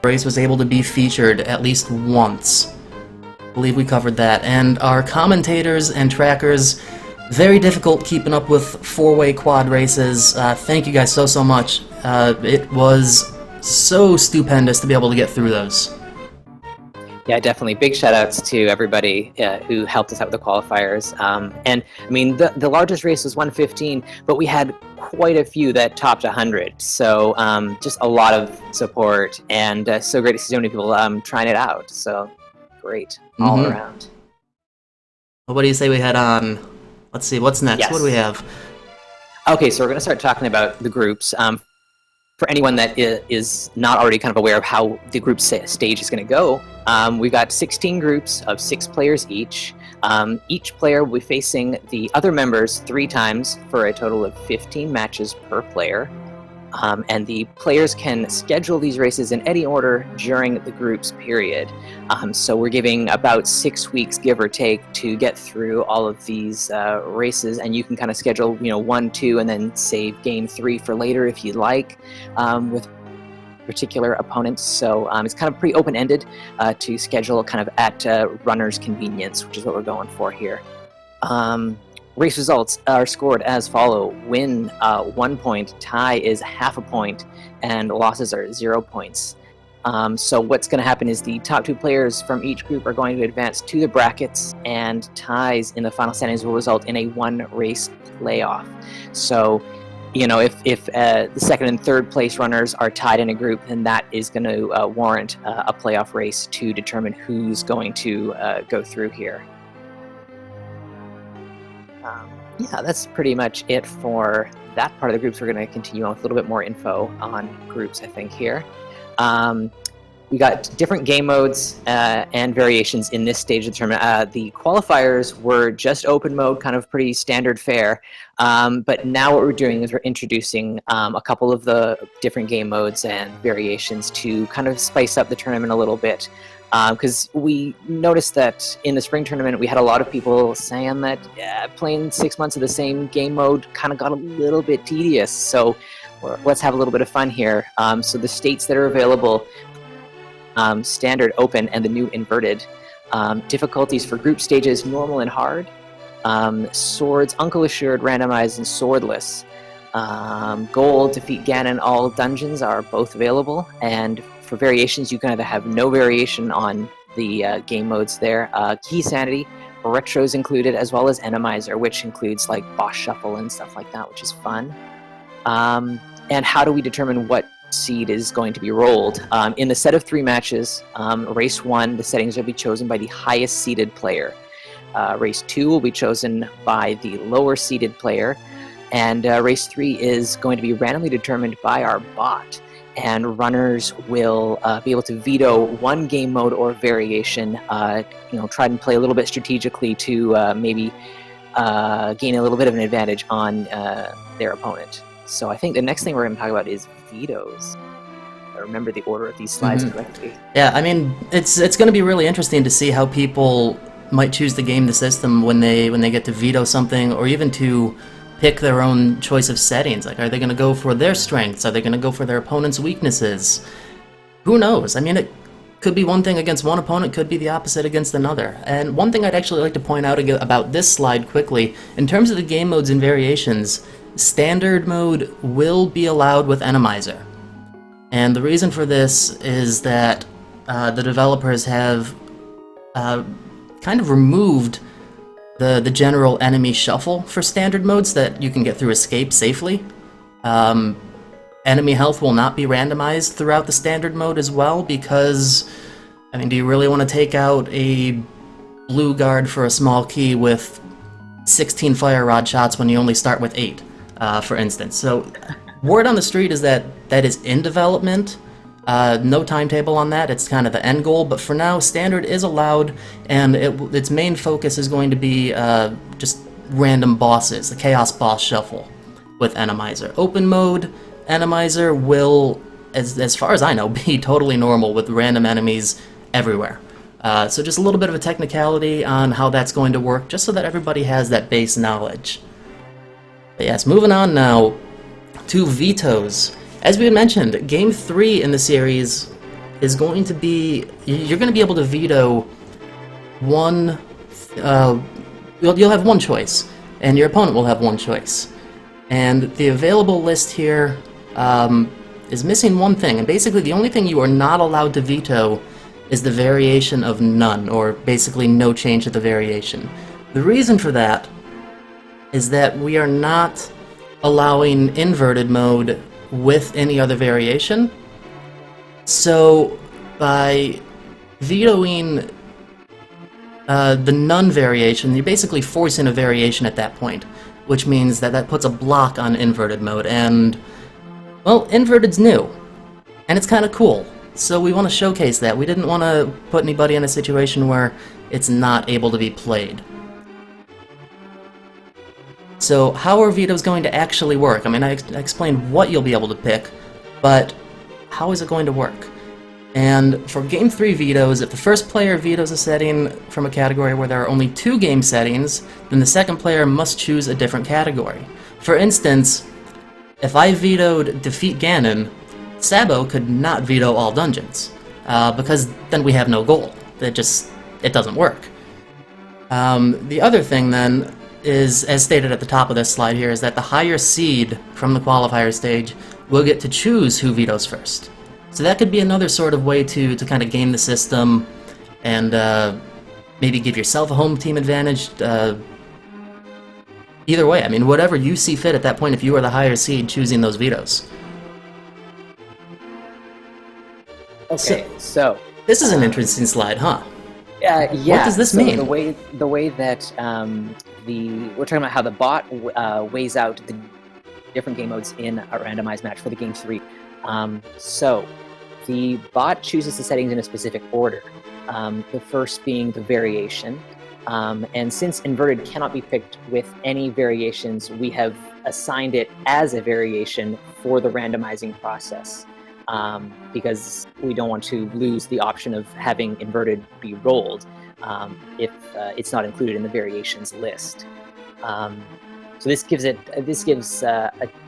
race was able to be featured at least once. I believe we covered that. And our commentators and trackers, very difficult keeping up with four-way quad races. Thank you guys so much. It was so stupendous to be able to get through those. Yeah, definitely. Big shout-outs to everybody who helped us out with the qualifiers. And, I mean, the largest race was 115, but we had quite a few that topped 100. So just a lot of support, and so great to see so many people trying it out. So great all around. Well, what do you say we head on? Let's see, what's next? Yes. What do we have? Okay, so we're going to start talking about the groups. For anyone that is not already kind of aware of how the group stage is going to go, we've got 16 groups of 6 players each. Each player will be facing the other members 3 times for a total of 15 matches per player. And the players can schedule these races in any order during the group's period. So we're giving about 6 weeks, give or take, to get through all of these races, and you can kind of schedule, 1, 2, and then save game 3 for later if you'd like, with particular opponents. So it's kind of pretty open-ended to schedule kind of at runner's convenience, which is what we're going for here. Race results are scored as follow. Win 1 point, tie is half a point, and losses are 0 points. So what's going to happen is the top 2 players from each group are going to advance to the brackets, and ties in the final standings will result in a 1-race playoff. So, if the second and third place runners are tied in a group, then that is going to warrant a playoff race to determine who's going to go through here. Yeah, that's pretty much it for that part of the groups. We're going to continue on with a little bit more info on groups, I think, here. We got different game modes and variations in this stage of the tournament. The qualifiers were just open mode, kind of pretty standard fare. But now what we're doing is we're introducing a couple of the different game modes and variations to kind of spice up the tournament a little bit. Because we noticed that in the spring tournament, we had a lot of people saying that playing 6 months of the same game mode kind of got a little bit tedious. So let's have a little bit of fun here. So the states that are available, standard, open, and the new inverted. Difficulties for group stages, normal and hard. Swords, Uncle Assured, randomized, and swordless. Gold, defeat Ganon, all dungeons are both available. And for variations, you can either have no variation on the game modes there. Key Sanity, Retro's included, as well as Randomizer, which includes like boss shuffle and stuff like that, which is fun. And how do we determine what seed is going to be rolled? In the set of 3 matches, race 1, the settings will be chosen by the highest seeded player. Race 2 will be chosen by the lower seeded player. And race 3 is going to be randomly determined by our bot. And runners will be able to veto one game mode or variation, try and play a little bit strategically to maybe gain a little bit of an advantage on their opponent. So I think the next thing we're going to talk about is vetoes. I remember the order of these slides correctly. Yeah, I mean, it's going to be really interesting to see how people might choose to game the system when they get to veto something, or even to pick their own choice of settings. Like, are they going to go for their strengths? Are they going to go for their opponent's weaknesses? Who knows? I mean, it could be one thing against one opponent, could be the opposite against another. And one thing I'd actually like to point out about this slide quickly, in terms of the game modes and variations, standard mode will be allowed with Randomizer. And the reason for this is that the developers have kind of removed the general enemy shuffle for standard modes that you can get through escape safely. Enemy health will not be randomized throughout the standard mode as well, because, I mean, do you really want to take out a blue guard for a small key with 16 fire rod shots when you only start with 8, for instance? So word on the street is that that is in development. No timetable on that. It's kind of the end goal, but for now, standard is allowed, and its main focus is going to be just random bosses, the Chaos Boss Shuffle with Randomizer. Open mode, Randomizer will, as far as I know, be totally normal with random enemies everywhere. So just a little bit of a technicality on how that's going to work, just so that everybody has that base knowledge. But yes, moving on now to vetoes. As we had mentioned, Game 3 in the series is going to be, you're going to be able to veto one, you'll have one choice, and your opponent will have one choice. And the available list here is missing one thing, and basically the only thing you are not allowed to veto is the variation of none, or basically no change to the variation. The reason for that is that we are not allowing inverted mode with any other variation. So by vetoing the none variation, you're basically forcing a variation at that point, which means that that puts a block on inverted mode, and, well, inverted's new, and it's kind of cool, so we want to showcase that. We didn't want to put anybody in a situation where it's not able to be played. So how are vetoes going to actually work? I mean, I explained what you'll be able to pick, but how is it going to work? And for Game 3 vetoes, if the first player vetoes a setting from a category where there are only 2 game settings, then the second player must choose a different category. For instance, if I vetoed Defeat Ganon, Sabo could not veto all dungeons, because then we have no goal. It doesn't work. The other thing then is, as stated at the top of this slide here, is that the higher seed from the qualifier stage will get to choose who vetoes first. So that could be another sort of way to kind of game the system and maybe give yourself a home team advantage. Either way, I mean, whatever you see fit at that point if you are the higher seed choosing those vetoes. Okay, so this is an interesting slide, huh? Yeah. What does this mean? The way that we're talking about how the bot weighs out the different game modes in a randomized match for the Game 3. So the bot chooses the settings in a specific order. The first being the variation. And since inverted cannot be picked with any variations, we have assigned it as a variation for the randomizing process. Because we don't want to lose the option of having inverted be rolled if it's not included in the variations list. So this gives a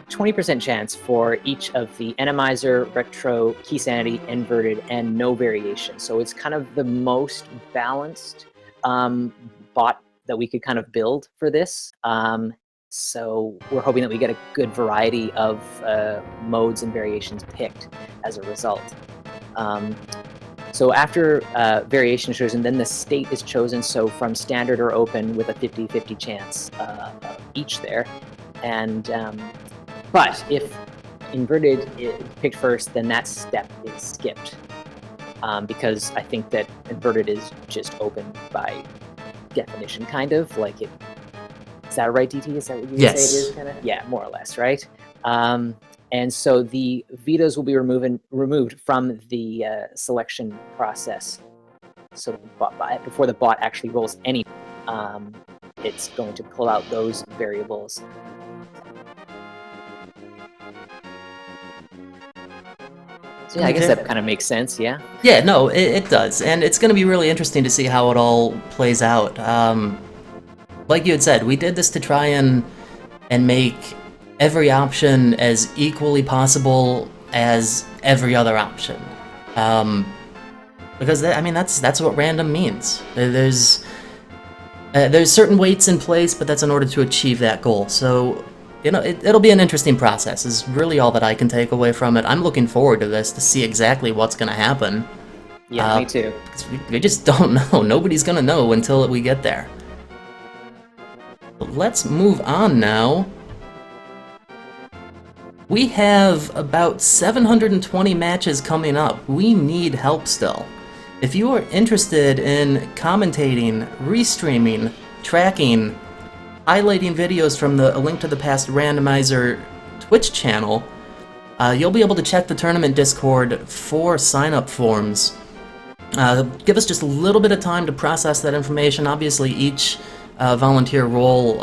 20% chance for each of the Randomizer, Retro, Key Sanity, Inverted, and no variation. So it's kind of the most balanced bot that we could kind of build for this. So we're hoping that we get a good variety of modes and variations picked as a result. So after variation is chosen, then the state is chosen. So from standard or open with a 50-50 chance each there. And but if inverted is picked first, then that step is skipped. Because I think that inverted is just open by definition, kind of like it. Is that right, DT? Is that what you would say it is? Kind of? Yeah, more or less, right? And so the vetoes will be removed from the selection process. So before the bot actually rolls any, it's going to pull out those variables. So yeah, I guess that kind of makes sense, yeah? Yeah, no, it does. And it's going to be really interesting to see how it all plays out. Like you had said, we did this to try and make every option as equally possible as every other option. Because, I mean, that's what random means. There's certain weights in place, but that's in order to achieve that goal. So, you know, it'll be an interesting process, is really all that I can take away from it. I'm looking forward to this, to see exactly what's going to happen. Yeah, me too. We just don't know. Nobody's going to know until we get there. But let's move on now. We have about 720 matches coming up. We need help still. If you are interested in commentating, restreaming, tracking, highlighting videos from the A Link to the Past Randomizer Twitch channel, you'll be able to check the tournament Discord for sign-up forms. Give us just a little bit of time to process that information. Obviously, each volunteer role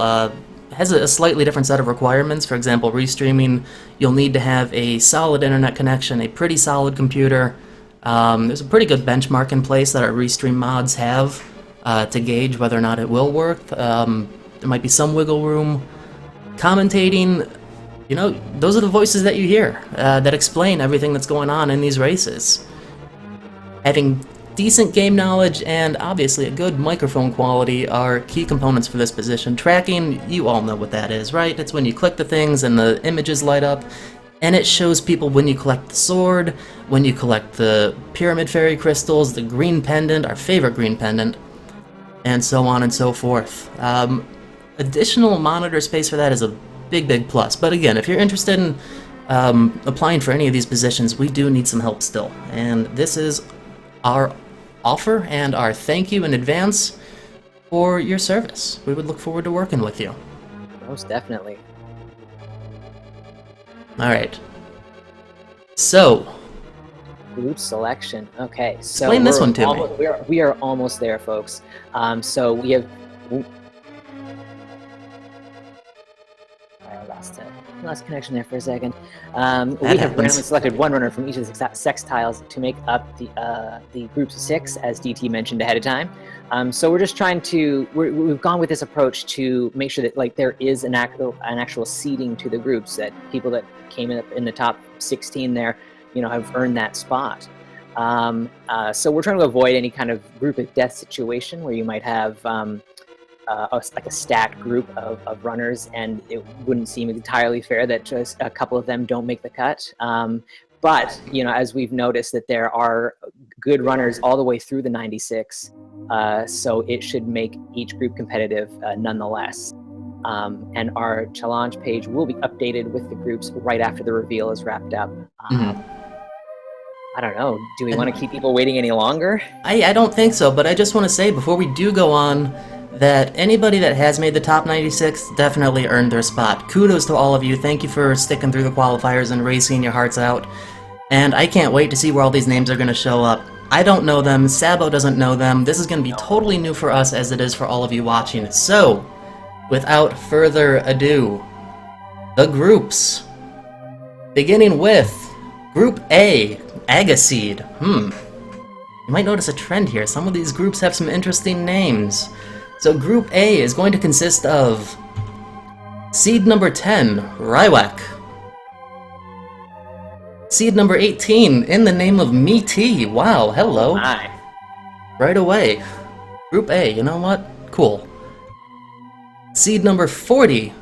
has a slightly different set of requirements. For example, restreaming, you'll need to have a solid internet connection, a pretty solid computer. There's a pretty good benchmark in place that our Restream mods have to gauge whether or not it will work. There might be some wiggle room. Commentating, you know, those are the voices that you hear that explain everything that's going on in these races. Having decent game knowledge and obviously a good microphone quality are key components for this position. Tracking, you all know what that is, right? It's when you click the things and the images light up, and it shows people when you collect the sword, when you collect the pyramid fairy crystals, the green pendant, our favorite green pendant, and so on and so forth. Additional monitor space for that is a big plus, but again, if you're interested in applying for any of these positions, we do need some help still, and this is our offer and our thank you in advance for your service. We would look forward to working with you. Most definitely. Alright. So, Group selection. Okay, so explain this one to me. We are almost there, folks. So we have. I lost connection there for a second. We have randomly selected one runner from each of the sextiles to make up the groups of 6, as DT mentioned ahead of time. So we're just trying to we've gone with this approach to make sure that like there is an actual seeding to the groups, that people that came in the top 16 there, have earned that spot. So we're trying to avoid any kind of group of death situation where you might have like a stacked group of runners, and it wouldn't seem entirely fair that just a couple of them don't make the cut. But as we've noticed, that there are good runners all the way through the 96, so it should make each group competitive nonetheless. And our challenge page will be updated with the groups right after the reveal is wrapped up. I don't know. Do we want to keep people waiting any longer? I don't think so, but I just want to say before we do go on that anybody that has made the top 96 definitely earned their spot. Kudos to all of you. Thank you for sticking through the qualifiers and racing your hearts out. And I can't wait to see where all these names are going to show up. I don't know them. Sabo doesn't know them. This is going to be totally new for us as it is for all of you watching. So, without further ado, the groups. Beginning with Group A, Agaseed. You might notice a trend here. Some of these groups have some interesting names. So Group A is going to consist of Seed number 10, Rywak. Seed number 18, In the Name of Me Tea. Wow, hello. Hi. Right away. Group A, you know what? Cool. Seed number 40,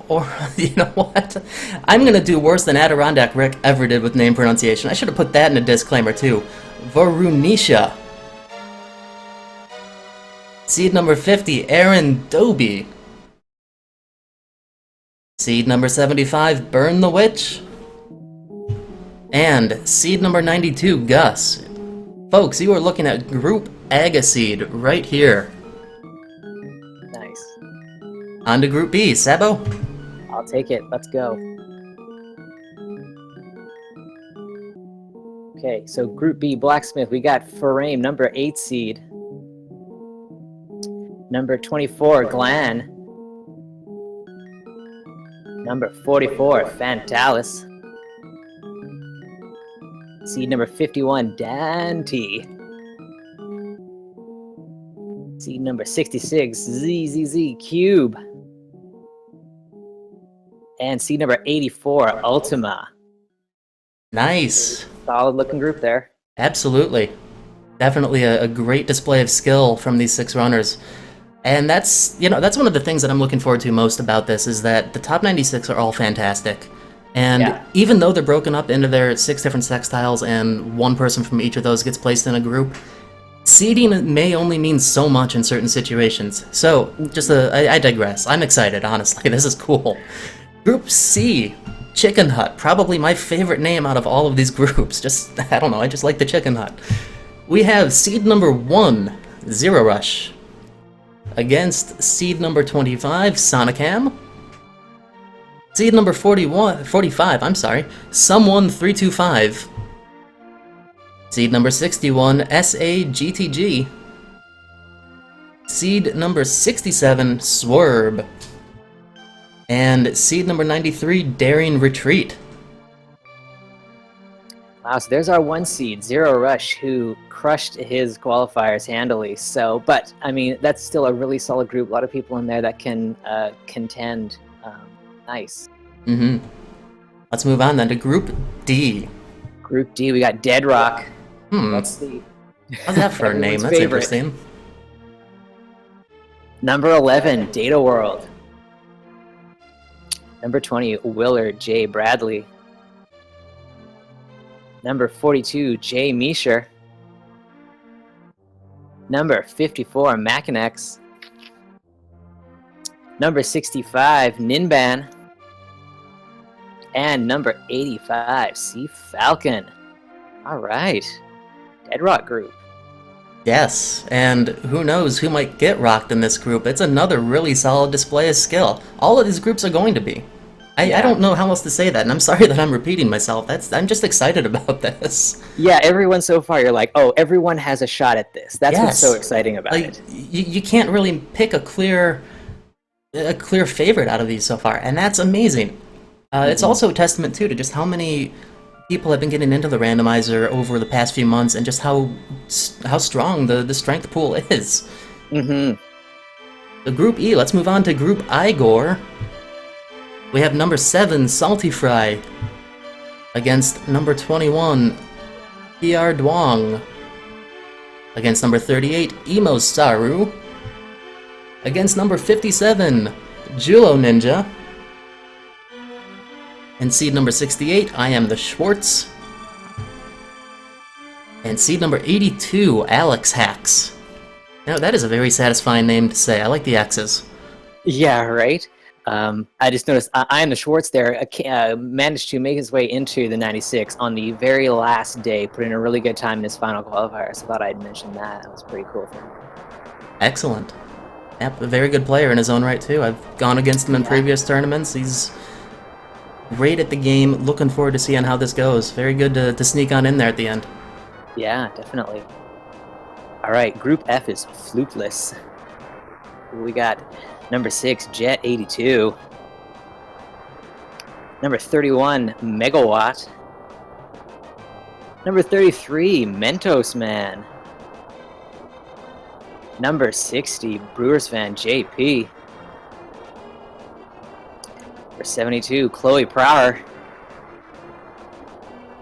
or you know what? I'm gonna do worse than Adirondack Rick ever did with name pronunciation. I should have put that in a disclaimer too. Varunisha. Seed number 50, Aaron Doby. Seed number 75, Burn the Witch. And seed number 92, Gus. Folks, you are looking at Group Agaseed right here. Nice. On to Group B, Sabo. I'll take it. Let's go. Okay, so Group B, Blacksmith, we got Farame, number 8 seed. Number 24, Glan. Number 44, Fantalis. Seed number 51, Dante. Seed number 66, ZZZ Cube. And seed number 84, Ultima. Nice. Solid looking group there. Absolutely. Definitely a great display of skill from these 6 runners. And that's one of the things that I'm looking forward to most about this, is that the top 96 are all fantastic. And even though they're broken up into their 6 different sextiles and one person from each of those gets placed in a group, seeding may only mean so much in certain situations. So, I digress. I'm excited, honestly. This is cool. Group C, Chicken Hut. Probably my favorite name out of all of these groups. I don't know, I just like the Chicken Hut. We have seed number 1, Zero Rush, against seed number 25, Sonicam. Seed number 45, Someone 325. Seed number 61, SAGTG. Seed number 67, Swerb. And seed number 93, Daring Retreat. Wow, so there's our 1 seed, Zero Rush, who crushed his qualifiers handily. So, but, I mean, that's still a really solid group. A lot of people in there that can contend. Nice. Let's move on then to Group D. Group D, we got Dead Rock. Let's see. How's that for a name? Everyone's That's favorite. interesting. Number 11, Data World. Number 20, Willard J. Bradley. Number 42, Jay Meisher. Number 54, Machinex. Number 65, Ninban. And number 85, Sea Falcon. All right. Dead Rock group. Yes, and who knows who might get rocked in this group. It's another really solid display of skill. All of these groups are going to be. I don't know how else to say that, and I'm sorry that I'm repeating myself. I'm just excited about this. Yeah, everyone so far, you're like, oh, everyone has a shot at this. That's what's so exciting about it. You can't really pick a clear favorite out of these so far, and that's amazing. It's also a testament, too, to just how many people have been getting into the randomizer over the past few months, and just how strong the strength pool is. The Group E, let's move on to Group Igor. We have number 7, Salty Fry, against number 21, PR Duong, against number 38, Emo Saru, against number 57, Julo Ninja, and seed number 68, I Am the Schwartz, and seed number 82, Alex Hacks. Now that is a very satisfying name to say. I like the X's. Yeah, right? I just noticed I Am the Schwartz there managed to make his way into the 96 on the very last day, put in a really good time in his final qualifier, so I thought I'd mention that. That was pretty cool for him. Excellent. Yep, a very good player in his own right, too. I've gone against him in previous tournaments. He's great at the game. Looking forward to seeing how this goes. Very good to sneak on in there at the end. Yeah, definitely. All right, Group F is Flukeless. We got number 6, Jet 82. Number 31, Megawatt. Number 33, Mentos Man. Number 60, Brewers fan JP. Number 72, Chloe Prower.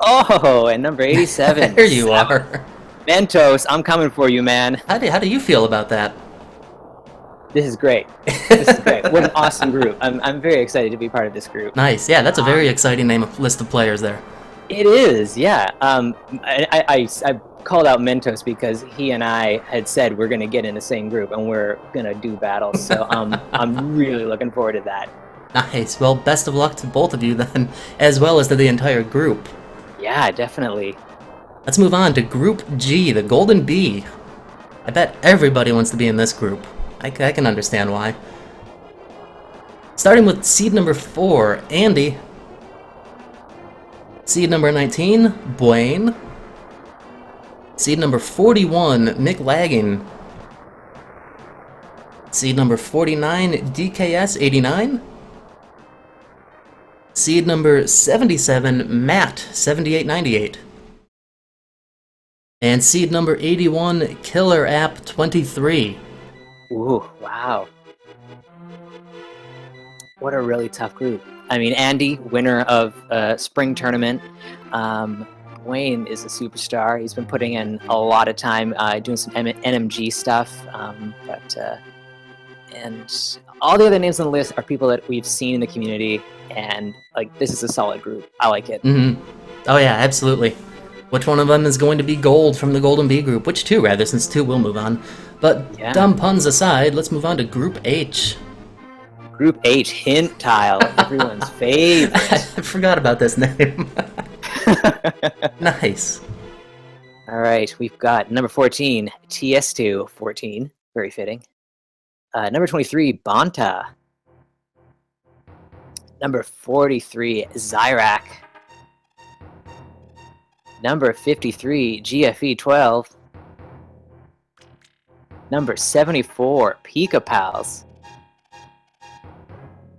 Oh, and number 87. There you are. Mentos, I'm coming for you, man. How do you feel about that? This is great. This is great. What an awesome group. I'm very excited to be part of this group. Nice. Yeah, that's a very exciting list of players there. It is, yeah. I called out Mentos because he and I had said we're going to get in the same group and we're going to do battles. So I'm really looking forward to that. Nice. Well, best of luck to both of you then, as well as to the entire group. Yeah, definitely. Let's move on to Group G, the Golden Bee. I bet everybody wants to be in this group. I can understand why. Starting with seed number 4, Andy. Seed number 19, Blaine. Seed number 41, Mick Lagging. Seed number 49, DKS89. Seed number 77, Matt 7898. And seed number 81, Killer App 23. Ooh, wow. What a really tough group. I mean, Andy, winner of spring tournament. Wayne is a superstar. He's been putting in a lot of time doing some NMG stuff. And all the other names on the list are people that we've seen in the community. And like, this is a solid group. I like it. Oh yeah, absolutely. Which one of them is going to be gold from the Golden Bee group? Which two, rather, since two will move on. But dumb puns aside, let's move on to Group H. Group H, Hint Tile, everyone's favorite. I forgot about this name. Nice. All right, we've got number 14, TS2, 14, very fitting. Number 23, Bonta. Number 43, Zyrak. Number 53, GFE 12. Number 74, Pika Pals.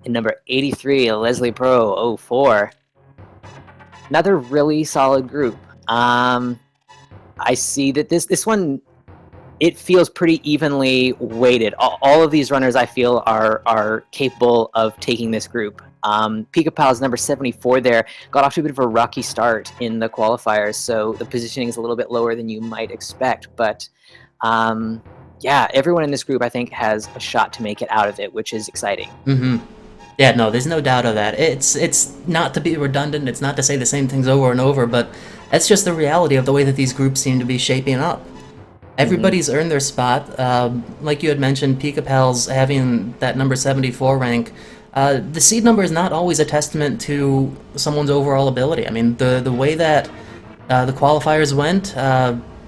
And number 83, Leslie Pro 04. Another really solid group. I see that this one, it feels pretty evenly weighted. All of these runners, I feel, are capable of taking this group. Pika Pal's number 74 there got off to a bit of a rocky start in the qualifiers, so the positioning is a little bit lower than you might expect. But yeah, everyone in this group, I think, has a shot to make it out of it, which is exciting. Mm-hmm. Yeah, no, there's no doubt of that. It's not to be redundant, it's not to say the same things over and over, but that's just the reality of the way that these groups seem to be shaping up. Everybody's earned their spot. Like you had mentioned, Pika Pal's having that number 74 rank. The seed number is not always a testament to someone's overall ability. I mean, the way that the qualifiers went,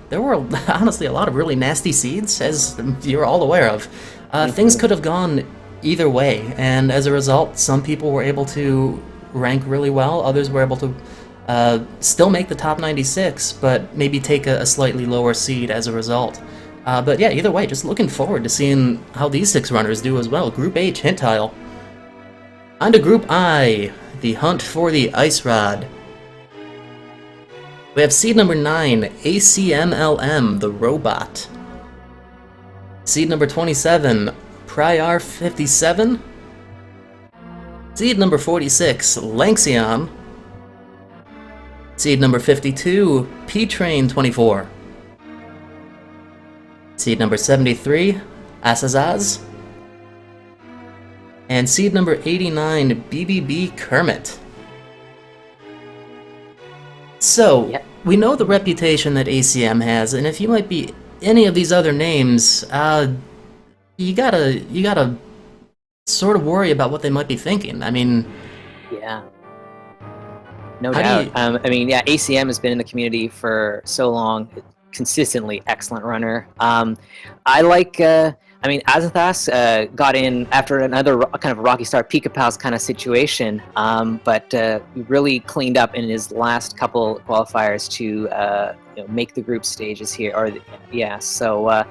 there were honestly a lot of really nasty seeds, as you're all aware of. Things could have gone either way, and as a result, some people were able to rank really well, others were able to still make the top 96, but maybe take a slightly lower seed as a result. But yeah, either way, just looking forward to seeing how these 6 runners do as well. Group H, hint tile. On to Group I, the hunt for the Ice Rod. We have seed number 9, ACMLM, the robot. Seed number 27, Prior 57. Seed number 46, Lanxion. Seed number 52, P-Train 24. Seed number 73, Asazaz. And seed number 89, BBB Kermit. So, we know the reputation that ACM has, and if you might be any of these other names, you gotta sort of worry about what they might be thinking. I mean... Yeah. No doubt. I mean, yeah, ACM has been in the community for so long. Consistently excellent runner. I like... I mean, Azathas got in after another kind of rocky start, Pika Pal's kind of situation, but really cleaned up in his last couple qualifiers to you know, make the group stages here. Or yeah, so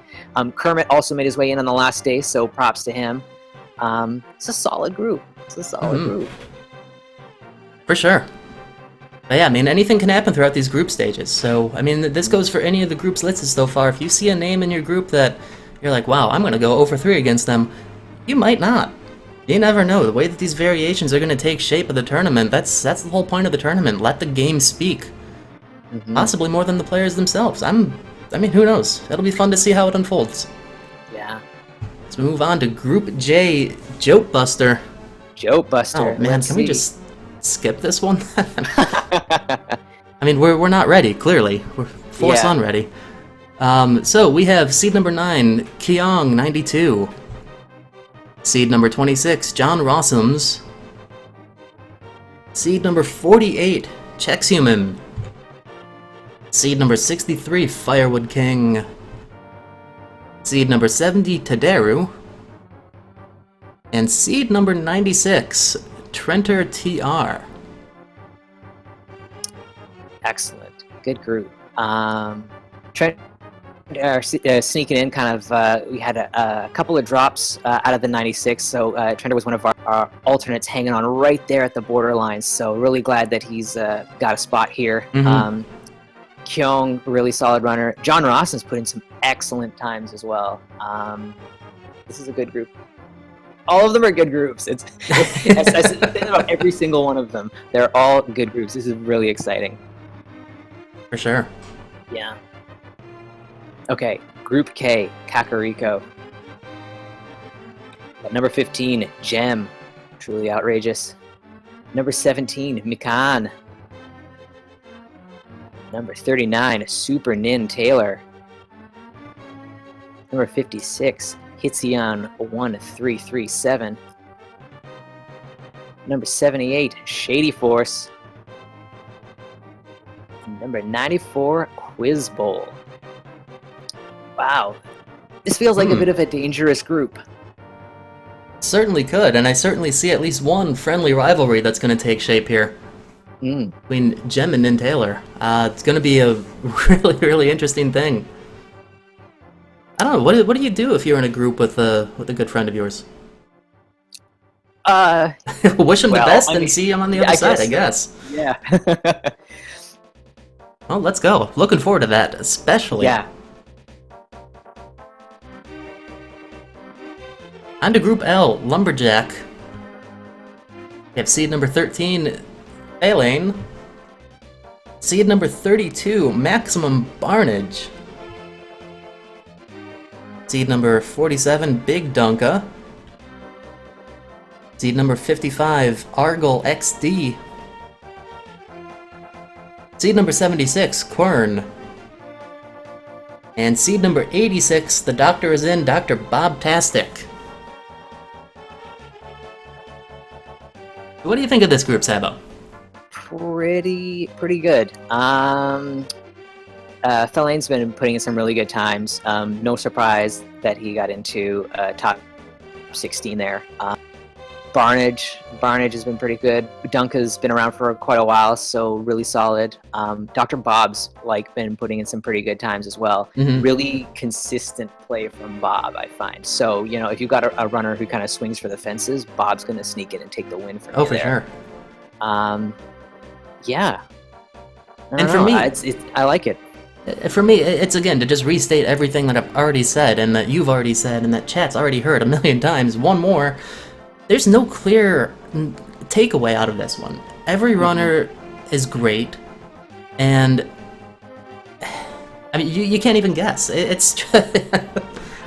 Kermit also made his way in on the last day, so props to him. It's a solid group. It's a solid group. For sure. But yeah, I mean, anything can happen throughout these group stages. So, I mean, this goes for any of the groups listed so far. If you see a name in your group that you're like, wow, I'm going to go 0 for 3 against them, you might not. You never know. The way that these variations are going to take shape of the tournament, that's the whole point of the tournament. Let the game speak. Possibly more than the players themselves. I mean, who knows? It'll be fun to see how it unfolds. Yeah. Let's move on to Group J, Joke Buster. Joke Buster. Oh man, can we just skip this one? I mean, we're not ready, clearly. We're force unready. So we have seed number 9, Kyong 92. Seed number 26, John Rossums. Seed number 48, Chexhuman. Seed number 63, Firewood King. Seed number 70, Tadaru. And seed number 96, Trenter TR. Excellent. Good group. Trent sneaking in kind of, we had a couple of drops out of the 96, so Trenter was one of our alternates hanging on right there at the borderline, so really glad that he's got a spot here. Kyung, really solid runner. John Ross's put in some excellent times as well. This is a good group. All of them are good groups. I said the thing about every single one of them. They're all good groups. This is really exciting. For sure. Yeah. Okay, Group K, Kakariko. Number 15, Gem. Truly outrageous. Number 17, Mikan. Number 39, Super Nin Taylor. Number 56, Hitzion 1337. Number 78, Shady Force. And number 94, Quiz Bowl. Wow. This feels like a bit of a dangerous group. Certainly could, and I certainly see at least one friendly rivalry that's going to take shape here. Between Gem and Nin Taylor. It's going to be a really, really interesting thing. I don't know, what do you do if you're in a group with a good friend of yours? Wish him the best and see him on the other side, I guess. Yeah. Well, let's go. Looking forward to that, especially. Yeah. On to Group L, Lumberjack. We have seed number 13, Elaine. Seed number 32, Maximum Barnage. Seed number 47, Big Dunka. Seed number 55, Argle XD. Seed number 76, Quern. And seed number 86, the doctor is in, Dr. Bob-tastic. What do you think of this group, Sabo? Pretty good. Fellane's been putting in some really good times. No surprise that he got into top 16 there. Barnage has been pretty good. Dunka's been around for quite a while, so really solid. Dr. Bob's been putting in some pretty good times as well. Mm-hmm. Really consistent play from Bob, I find. So, if you've got a runner who kind of swings for the fences, Bob's going to sneak in and take the win from you there. Sure. Yeah. And for me, I like it. For me, it's again to just restate everything that I've already said and that you've already said and that chat's already heard a million times. One more. There's no clear takeaway out of this one. Every runner is great, and I mean, you can't even guess. It's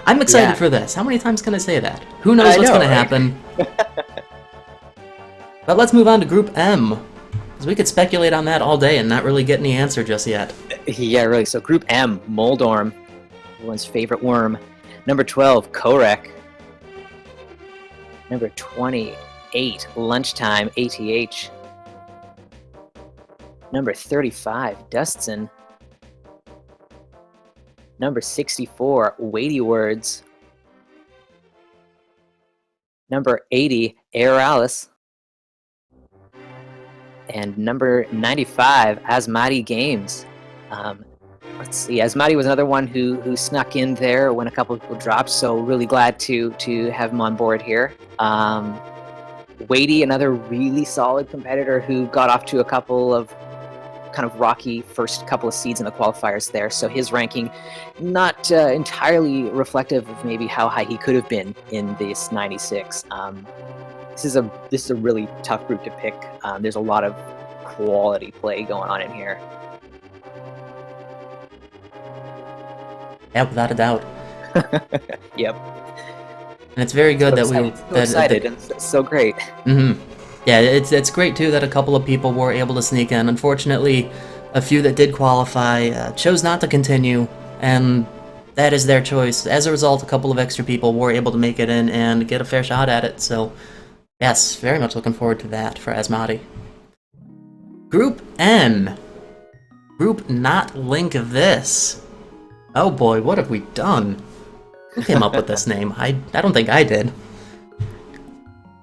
I'm excited for this. How many times can I say that? Who knows what's going to happen? But let's move on to Group M, because we could speculate on that all day and not really get any answer just yet. Yeah, really. So Group M, Moldorm, everyone's favorite worm. Number 12, Korek. Number 28, Lunchtime, ATH. Number 35, Dustin. Number 64, Weighty Words. Number 80, Air Alice. And number 95, Asmati Games. Let's see, Asmati was another one who snuck in there when a couple of people dropped, so really glad to have him on board here. Weighty, another really solid competitor who got off to a couple of kind of rocky first couple of seeds in the qualifiers there, so his ranking not entirely reflective of maybe how high he could have been in this 96. This is a really tough group to pick. There's a lot of quality play going on in here. Yeah, without a doubt. Yep. And it's very good so excited and so great. Mm-hmm. Yeah, it's great too that a couple of people were able to sneak in. Unfortunately, a few that did qualify chose not to continue, and that is their choice. As a result, a couple of extra people were able to make it in and get a fair shot at it. So, yes, very much looking forward to that for Asmati. Group N. Group Not Link This. Oh boy, what have we done? Who came up with this name? I don't think I did.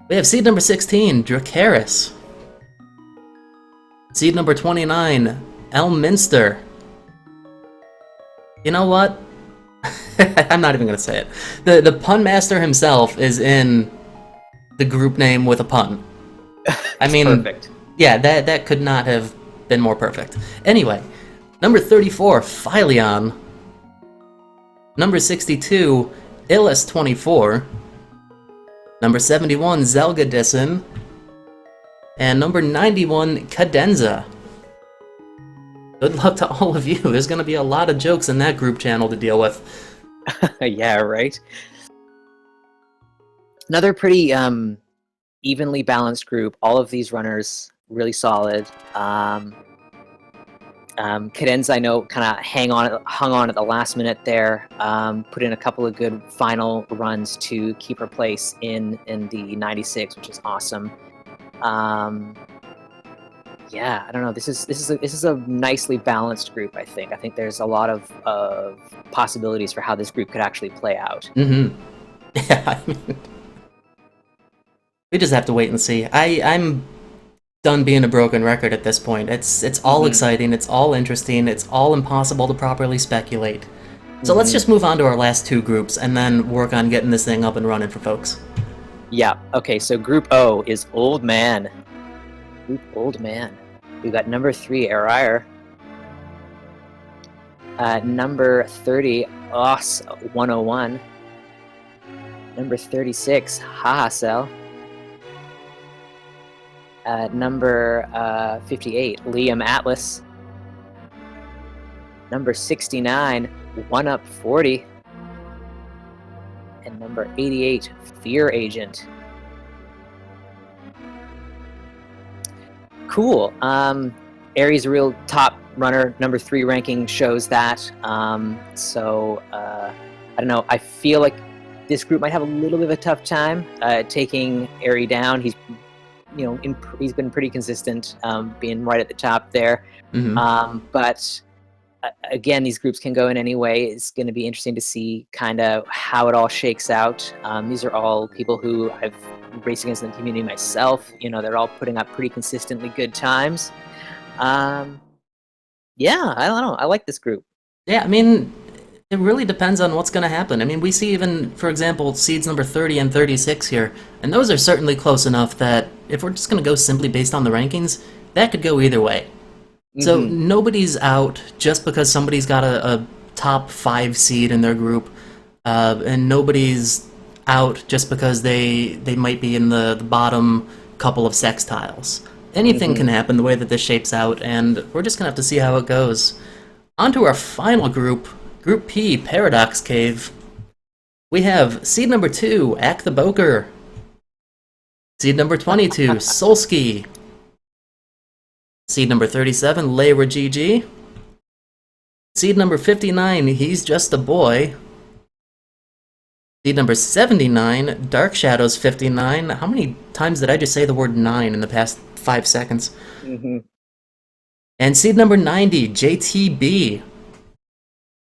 We have seed number 16, Dracaris. Seed number 29, Elminster. You know what? I'm not even gonna say it. The pun master himself is in the group name with a pun. I mean, perfect. Yeah, that could not have been more perfect. Anyway, number 34, Phyllion. Number 62, Illis24. Number 71, Zelgadison. And number 91, Cadenza. Good luck to all of you. There's going to be a lot of jokes in that group channel to deal with. Yeah, right? Another pretty evenly balanced group. All of these runners really solid. Cadenza, I know, kind of hung on at the last minute there. Put in a couple of good final runs to keep her place in the 96, which is awesome. Yeah, I don't know. This is a nicely balanced group. I think there's a lot of possibilities for how this group could actually play out. Mm-hmm. Yeah, I mean, we just have to wait and see. I'm done being a broken record at this point. It's all exciting, it's all interesting, it's all impossible to properly speculate. So let's just move on to our last two groups and then work on getting this thing up and running for folks. Yeah, okay, so Group O is Old Man. Group Old Man. We got number 3, Arier. Number 30, Os 101. Number 36, Hahasel. Number 58, Liam Atlas. Number 69, One Up 40. And number 88, Fear Agent. Cool. Aries a real top runner. Number 3 ranking shows that. So I don't know. I feel like this group might have a little bit of a tough time taking Airy down. He's he's been pretty consistent, being right at the top there. But again, these groups can go in any way. It's going to be interesting to see kind of how it all shakes out. These are all people who I've raced against in the community myself. They're all putting up pretty consistently good times. Yeah, I don't know. I like this group. Yeah, I mean, it really depends on what's going to happen. I mean, we see even, for example, seeds number 30 and 36 here, and those are certainly close enough that if we're just going to go simply based on the rankings, that could go either way. So nobody's out just because somebody's got a top 5 seed in their group, and nobody's out just because they might be in the bottom couple of sextiles. Anything can happen the way that this shapes out, and we're just going to have to see how it goes. On to our final group, Group P, Paradox Cave. We have seed number 2, Ack the Boker. Seed number 22, Solski. Seed number 37, Layra GG. Seed number 59, He's Just a Boy. Seed number 79, Dark Shadows 59. How many times did I just say the word 9 in the past 5 seconds? And seed number 90, JTB.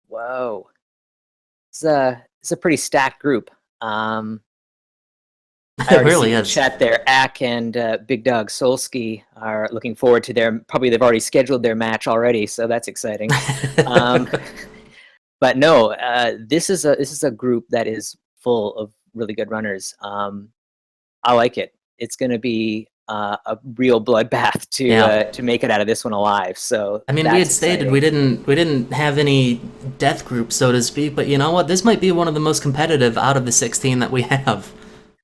Whoa. It's a pretty stacked group. It really is. Chat there, Ack and Big Dog Solski are looking forward to they've already scheduled their match already, so that's exciting. But no, this is a group that is full of really good runners. I like it. It's going to be a real bloodbath to make it out of this one alive. So I mean, we had stated we didn't have any death groups, so to speak, but you know what? This might be one of the most competitive out of the 16 that we have.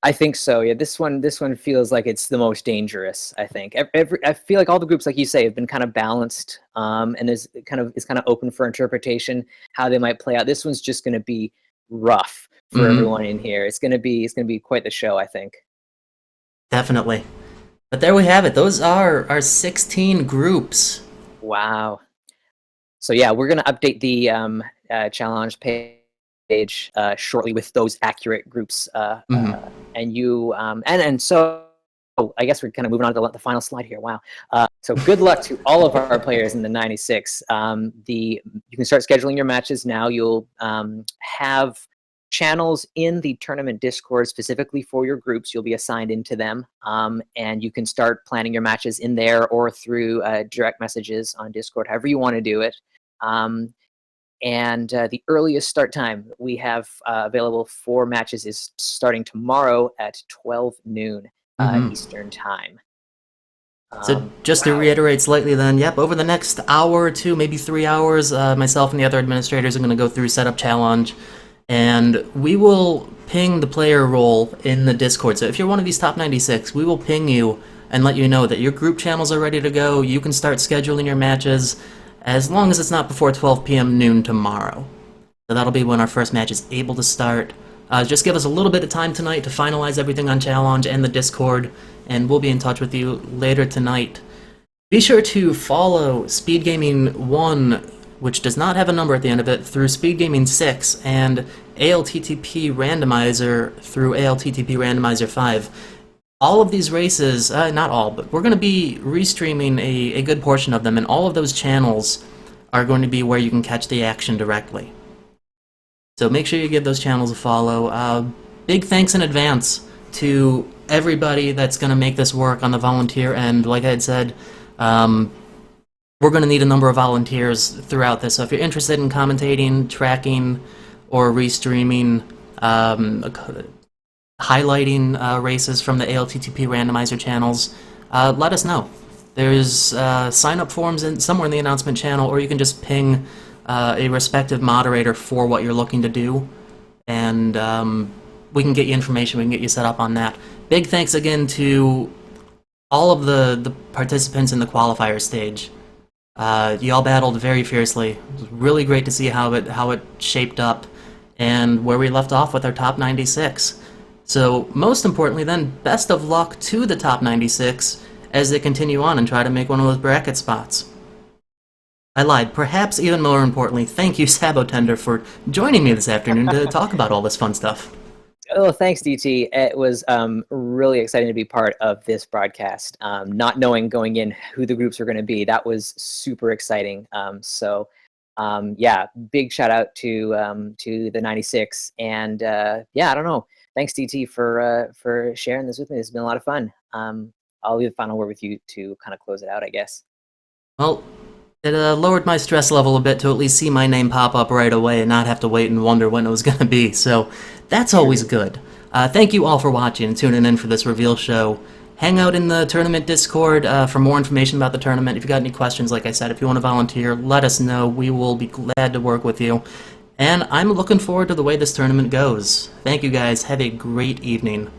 I think so. Yeah, this one feels like it's the most dangerous. I think I feel like all the groups, like you say, have been kind of balanced, and it's kind of open for interpretation how they might play out. This one's just going to be rough for everyone in here. It's going to be quite the show, I think. Definitely. But there we have it. Those are our 16 groups. Wow. So yeah, we're going to update the challenge page shortly with those accurate groups. And you and so I guess we're kind of moving on to the final slide here. Wow. So good luck to all of our players in the 96. You can start scheduling your matches now. You'll have channels in the tournament Discord specifically for your groups. You'll be assigned into them, and you can start planning your matches in there or through direct messages on Discord, however you want to do it. And the earliest start time we have available for matches is starting tomorrow at 12 noon Eastern time. So just to reiterate slightly then, yep, over the next hour or two, maybe 3 hours, myself and the other administrators are going to go through Setup Challenge, and we will ping the player role in the Discord. So if you're one of these top 96, we will ping you and let you know that your group channels are ready to go. You can start scheduling your matches as long as it's not before 12 p.m. noon tomorrow. So that'll be when our first match is able to start. Just give us a little bit of time tonight to finalize everything on Challenge and the Discord, and we'll be in touch with you later tonight. Be sure to follow Speed Gaming 1, which does not have a number at the end of it, through Speed Gaming 6, and ALTTP Randomizer through ALTTP Randomizer 5. All of these races, not all, but we're going to be restreaming a good portion of them, and all of those channels are going to be where you can catch the action directly. So make sure you give those channels a follow. Big thanks in advance to everybody that's going to make this work on the volunteer end. Like I had said, we're going to need a number of volunteers throughout this. So if you're interested in commentating, tracking, or restreaming, highlighting races from the ALTTP randomizer channels, let us know. There's sign-up forms somewhere in the announcement channel, or you can just ping a respective moderator for what you're looking to do, and we can get you information, we can get you set up on that. Big thanks again to all of the participants in the qualifier stage. You all battled very fiercely. It was really great to see how it shaped up, and where we left off with our top 96. So most importantly, then, best of luck to the top 96 as they continue on and try to make one of those bracket spots. I lied. Perhaps even more importantly, thank you, Sabotender, for joining me this afternoon to talk about all this fun stuff. Oh, thanks, DT. It was really exciting to be part of this broadcast. Not knowing going in who the groups were going to be, that was super exciting. Yeah, big shout out to the 96, and yeah, I don't know. Thanks, DT, for sharing this with me. It's been a lot of fun. I'll leave the final word with you to kind of close it out, I guess. Well, it lowered my stress level a bit to at least see my name pop up right away and not have to wait and wonder when it was going to be, so that's always good. Thank you all for watching and tuning in for this reveal show. Hang out in the tournament Discord for more information about the tournament. If you got any questions, like I said, if you want to volunteer, let us know. We will be glad to work with you. And I'm looking forward to the way this tournament goes. Thank you guys. Have a great evening.